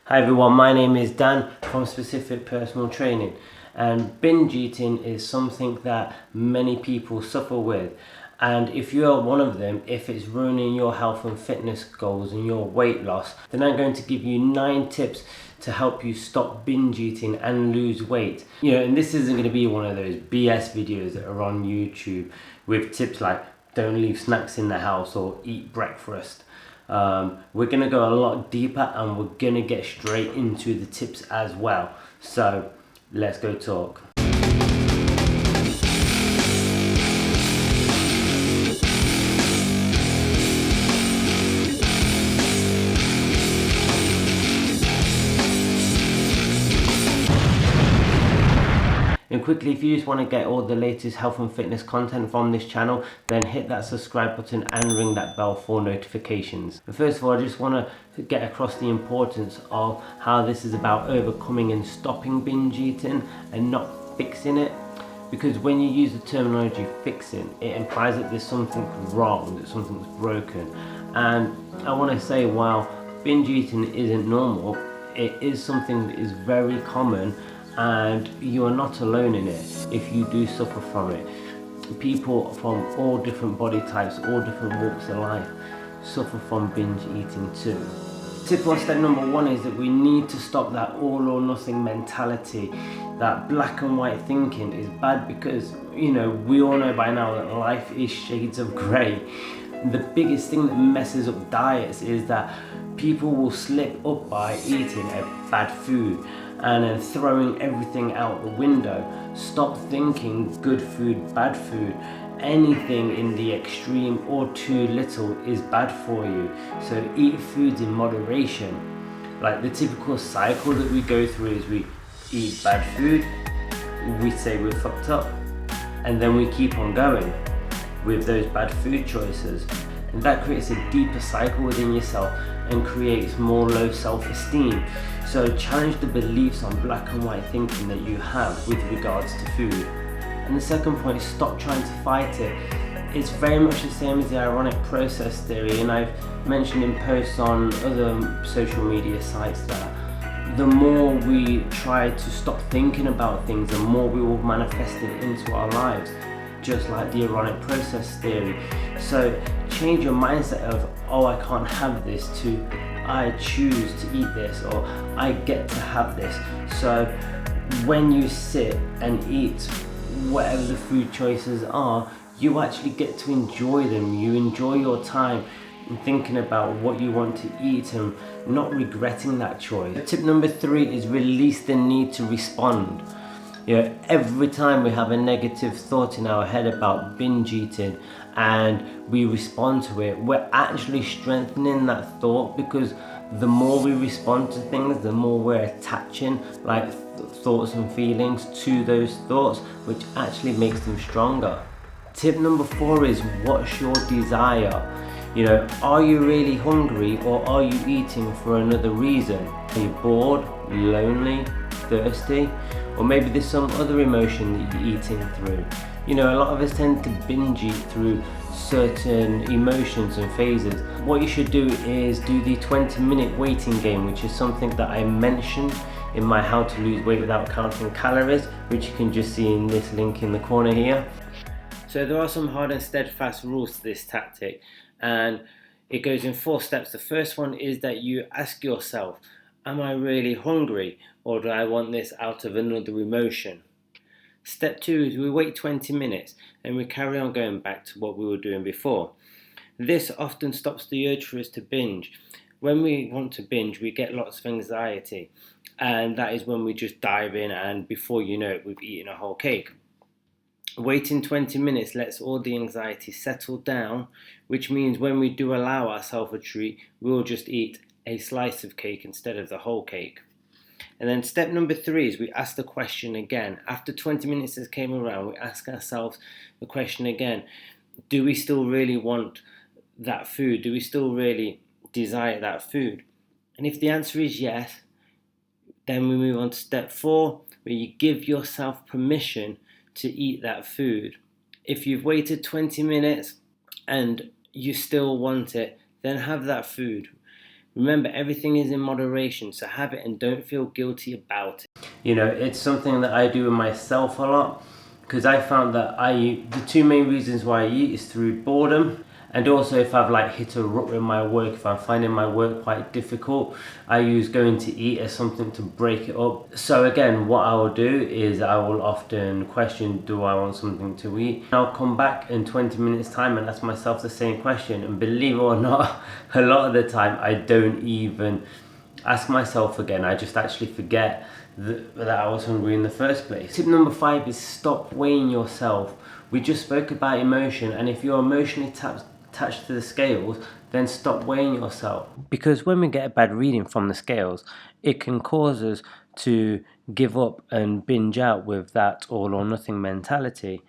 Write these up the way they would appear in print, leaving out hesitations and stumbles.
Hi everyone, my name is Dan from Specific Personal Training, and binge eating is something that many people suffer with. And if you are one of them, if it's ruining your health and fitness goals and your weight loss, then I'm going to give you 9 tips to help you stop binge eating and lose weight. And this isn't going to be one of those BS videos that are on YouTube with tips like don't leave snacks in the house or eat breakfast. We're going to go a lot deeper and we're going to get straight into the tips as well. So let's go talk. And quickly, if you just want to get all the latest health and fitness content from this channel, then hit that subscribe button and ring that bell for notifications. But first of all, I just want to get across the importance of how this is about overcoming and stopping binge eating and not fixing it. Because when you use the terminology fixing, it implies that there's something wrong, that something's broken. And I want to say, while binge eating isn't normal, it is something that is very common, and you are not alone in it if you do suffer from it. People from all different body types, all different walks of life suffer from binge eating too. Tip or step number 1 is that we need to stop that all or nothing mentality. That black and white thinking is bad because, we all know by now that life is shades of grey. The biggest thing that messes up diets is that people will slip up by eating a bad food and then throwing everything out the window. Stop thinking good food, bad food. Anything in the extreme or too little is bad for you. So eat foods in moderation. Like the typical cycle that we go through is we eat bad food, we say we're fucked up, and then we keep on going with those bad food choices. And that creates a deeper cycle within yourself and creates more low self-esteem. So challenge the beliefs on black and white thinking that you have with regards to food. And the second point is stop trying to fight it. It's very much the same as the ironic process theory, and I've mentioned in posts on other social media sites that the more we try to stop thinking about things, the more we will manifest it into our lives, just like the ironic process theory. So change your mindset of, oh, I can't have this, to I choose to eat this, or I get to have this. So when you sit and eat whatever the food choices are, you actually get to enjoy them. You enjoy your time and thinking about what you want to eat and not regretting that choice. Tip number 3 is release the need to respond. Every time we have a negative thought in our head about binge eating and we respond to it, we're actually strengthening that thought, because the more we respond to things, the more we're attaching thoughts and feelings to those thoughts, which actually makes them stronger. Tip number 4 is, what's your desire? Are you really hungry, or are you eating for another reason? Are you bored, lonely, thirsty? Or maybe there's some other emotion that you're eating through. A lot of us tend to binge eat through certain emotions and phases. What you should do is do the 20-minute waiting game, which is something that I mentioned in my How to Lose Weight Without Counting Calories, which you can just see in this link in the corner here. So there are some hard and steadfast rules to this tactic, and it goes in 4 steps. The first one is that you ask yourself, am I really hungry, or do I want this out of another emotion? Step 2 is we wait 20 minutes and we carry on going back to what we were doing before. This often stops the urge for us to binge. When we want to binge, we get lots of anxiety, and that is when we just dive in, and before you know it, we've eaten a whole cake. Waiting 20 minutes lets all the anxiety settle down, which means when we do allow ourselves a treat, we'll just eat a slice of cake instead of the whole cake. And then step number 3 is we ask the question again. After 20 minutes has came around, we ask ourselves the question again. Do we still really want that food? Do we still really desire that food? And if the answer is yes, then we move on to step 4, where you give yourself permission to eat that food. If you've waited 20 minutes and you still want it, then have that food. Remember, everything is in moderation, so have it and don't feel guilty about it. You know, it's something that I do with myself a lot, because I found that the two main reasons why I eat is through boredom, and also if I've like hit a rut with my work, if I'm finding my work quite difficult, I use going to eat as something to break it up. So again, what I will do is I will often question, do I want something to eat? I'll come back in 20 minutes time and ask myself the same question, and believe it or not, a lot of the time I don't even ask myself again. I just actually forget that I was hungry in the first place. Tip number 5 is stop weighing yourself. We just spoke about emotion, and if you're emotionally attached to the scales, then stop weighing yourself. Because when we get a bad reading from the scales, it can cause us to give up and binge out with that all or nothing mentality.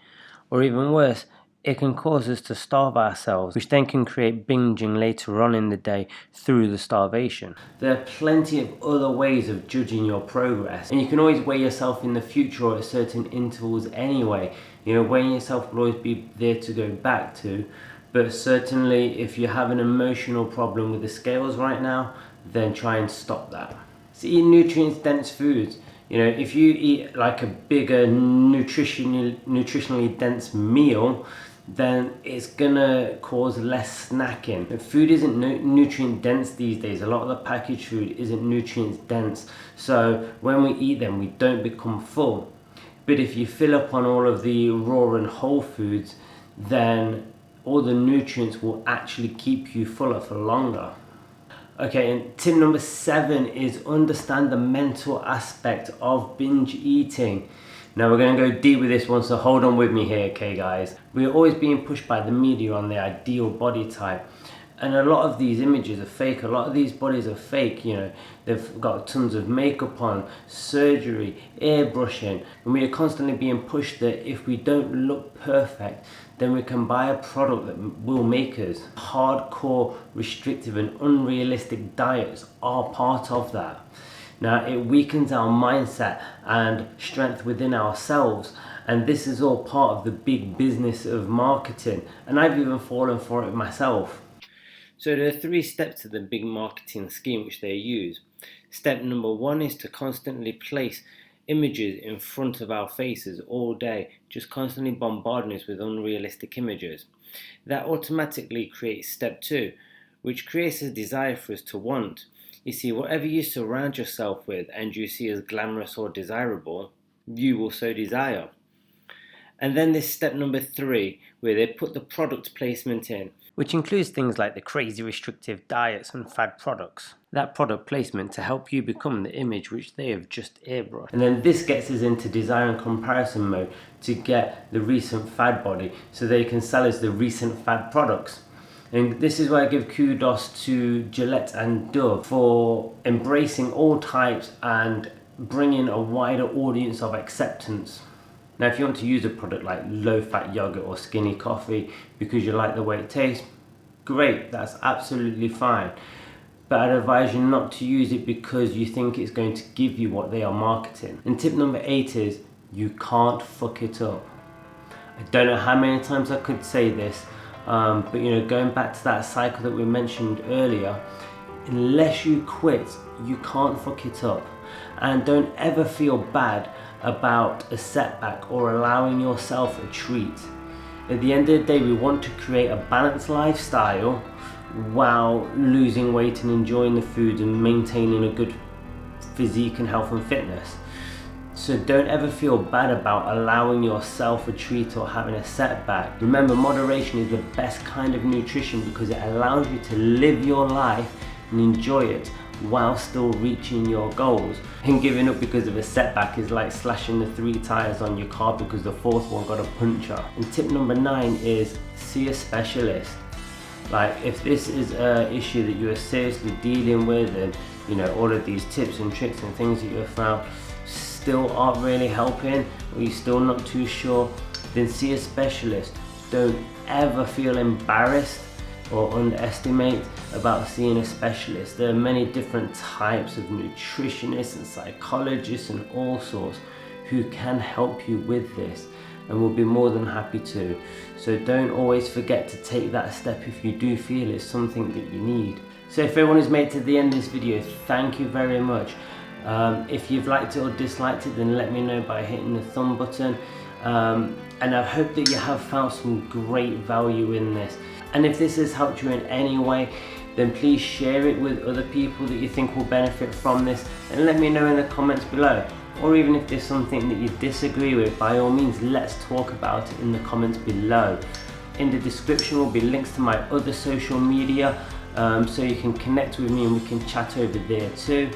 Or even worse, it can cause us to starve ourselves, which then can create binging later on in the day through the starvation. There are plenty of other ways of judging your progress, and you can always weigh yourself in the future or at certain intervals anyway. You know, weighing yourself will always be there to go back to, but certainly if you have an emotional problem with the scales right now, then try and stop that. So eat nutrients dense foods. You know, if you eat like a bigger nutritionally dense meal, then it's gonna cause less snacking. If food isn't nutrient dense these days, a lot of the packaged food isn't nutrients dense, so when we eat them we don't become full. But if you fill up on all of the raw and whole foods, then all the nutrients will actually keep you fuller for longer. Okay, and tip number 7 is understand the mental aspect of binge eating. Now we're going to go deep with this one, so hold on with me here, okay guys. We're always being pushed by the media on the ideal body type. And a lot of these images are fake, a lot of these bodies are fake, you know. They've got tons of makeup on, surgery, airbrushing, and we are constantly being pushed that if we don't look perfect, then we can buy a product that will make us. Hardcore, restrictive and unrealistic diets are part of that. Now it weakens our mindset and strength within ourselves, and this is all part of the big business of marketing, and I've even fallen for it myself. So there are 3 steps to the big marketing scheme which they use. Step number 1 is to constantly place images in front of our faces all day, just constantly bombarding us with unrealistic images. That automatically creates step 2, which creates a desire for us to want. You see, whatever you surround yourself with and you see as glamorous or desirable, you will so desire. And then there's step number 3, where they put the product placement in, which includes things like the crazy restrictive diets and fad products. That product placement to help you become the image which they have just airbrushed. And then this gets us into desire and comparison mode to get the recent fad body, so they can sell us the recent fad products. And this is where I give kudos to Gillette and Dove for embracing all types and bringing a wider audience of acceptance. Now if you want to use a product like low-fat yogurt or skinny coffee because you like the way it tastes, great, that's absolutely fine. But I'd advise you not to use it because you think it's going to give you what they are marketing. And tip number 8 is, you can't fuck it up. I don't know how many times I could say this, but you know, going back to that cycle that we mentioned earlier, unless you quit, you can't fuck it up. And don't ever feel bad about a setback or allowing yourself a treat. At the end of the day, we want to create a balanced lifestyle while losing weight and enjoying the food and maintaining a good physique and health and fitness. So don't ever feel bad about allowing yourself a treat or having a setback. Remember, moderation is the best kind of nutrition because it allows you to live your life and enjoy it while still reaching your goals. And giving up because of a setback is like slashing the 3 tires on your car because the 4th one got a puncture. And tip number 9 is see a specialist. Like if this is an issue that you are seriously dealing with, and you know all of these tips and tricks and things that you have found still aren't really helping, or you're still not too sure, then see a specialist. Don't ever feel embarrassed or underestimate about seeing a specialist. There are many different types of nutritionists and psychologists and all sorts who can help you with this and will be more than happy to. So don't always forget to take that step if you do feel it's something that you need. So if everyone has made it to the end of this video, thank you very much. If you've liked it or disliked it, then let me know by hitting the thumb button. And I hope that you have found some great value in this. And if this has helped you in any way, then please share it with other people that you think will benefit from this, and let me know in the comments below. Or even if there's something that you disagree with, by all means, let's talk about it in the comments below. In the description will be links to my other social media, so you can connect with me and we can chat over there too.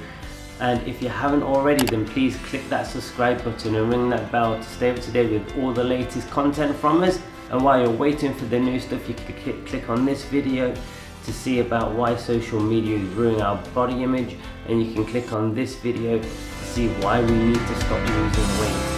And if you haven't already, then please click that subscribe button and ring that bell to stay up to date with all the latest content from us. And while you're waiting for the new stuff, you can click on this video to see about why social media is ruining our body image, and you can click on this video to see why we need to stop losing weight.